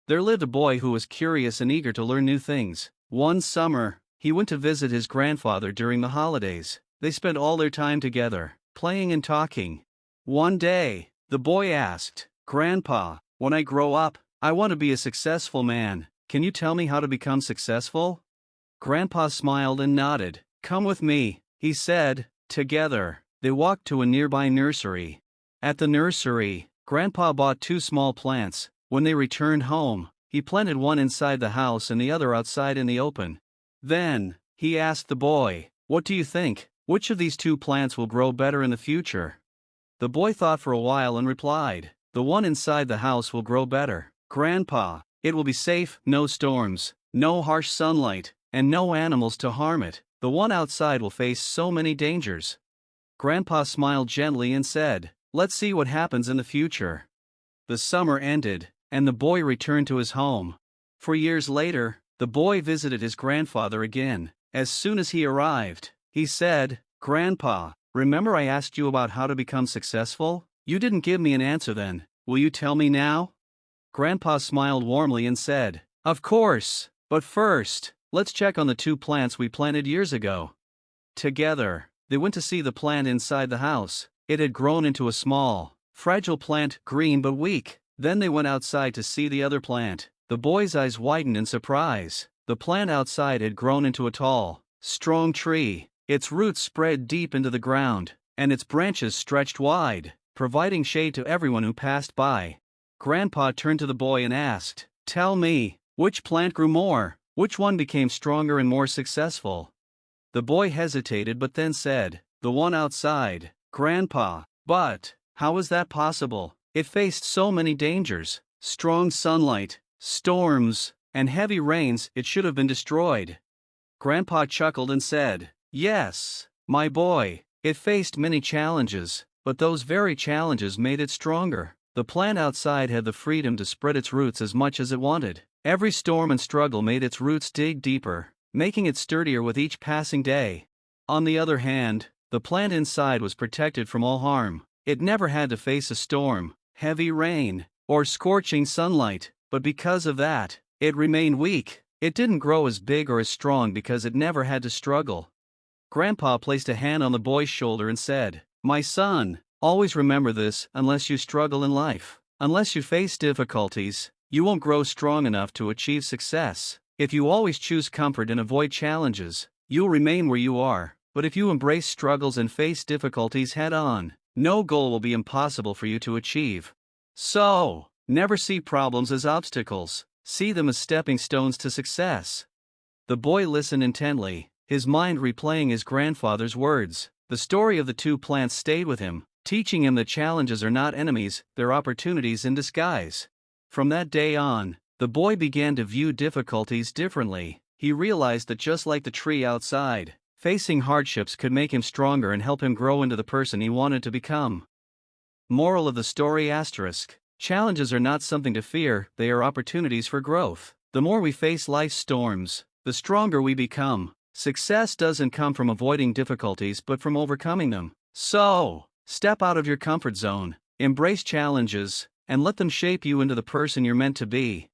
there lived a boy who was curious and eager to learn new things. One summer, he went to visit his grandfather during the holidays. They spent all their time together, playing and talking. One day, the boy asked, "Grandpa, when I grow up, I want to be a successful man. Can you tell me how to become successful?" Grandpa smiled and nodded. "Come with me," he said. Together, they walked to a nearby nursery. At the nursery, Grandpa bought 2 small plants. When they returned home, he planted one inside the house and the other outside in the open. Then, he asked the boy, "What do you think? Which of these 2 plants will grow better in the future?" The boy thought for a while and replied, "The one inside the house will grow better, Grandpa. It will be safe, no storms, no harsh sunlight, and no animals to harm it. The one outside will face so many dangers." Grandpa smiled gently and said, "Let's see what happens in the future." The summer ended, and the boy returned to his home. For years later, the boy visited his grandfather again. As soon as he arrived, he said, "Grandpa, remember I asked you about how to become successful? You didn't give me an answer then. Will you tell me now?" Grandpa smiled warmly and said, "Of course, but first, let's check on the 2 plants we planted years ago." Together, they went to see the plant inside the house. It had grown into a small, fragile plant, green but weak. Then they went outside to see the other plant. The boy's eyes widened in surprise. The plant outside had grown into a tall, strong tree. Its roots spread deep into the ground, and its branches stretched wide, providing shade to everyone who passed by. Grandpa turned to the boy and asked, "Tell me, which plant grew more? Which one became stronger and more successful?" The boy hesitated but then said, "The one outside, Grandpa." "But how is that possible? It faced so many dangers, strong sunlight, storms, and heavy rains. It should have been destroyed." Grandpa chuckled and said, "Yes, my boy, it faced many challenges, but those very challenges made it stronger. The plant outside had the freedom to spread its roots as much as it wanted. Every storm and struggle made its roots dig deeper, making it sturdier with each passing day. On the other hand, the plant inside was protected from all harm. It never had to face a storm, heavy rain, or scorching sunlight, but because of that, it remained weak. It didn't grow as big or as strong because it never had to struggle." Grandpa placed a hand on the boy's shoulder and said, "My son, always remember this: unless you struggle in life, unless you face difficulties, you won't grow strong enough to achieve success. If you always choose comfort and avoid challenges, you'll remain where you are. But if you embrace struggles and face difficulties head-on, no goal will be impossible for you to achieve. So, never see problems as obstacles. See them as stepping stones to success." The boy listened intently, his mind replaying his grandfather's words. The story of the 2 plants stayed with him, teaching him that challenges are not enemies, they're opportunities in disguise. From that day on, the boy began to view difficulties differently. He realized that just like the tree outside, facing hardships could make him stronger and help him grow into the person he wanted to become. Moral of the story asterisk. Challenges are not something to fear, they are opportunities for growth. The more we face life's storms, the stronger we become. Success doesn't come from avoiding difficulties but from overcoming them. So, step out of your comfort zone, embrace challenges, and let them shape you into the person you're meant to be.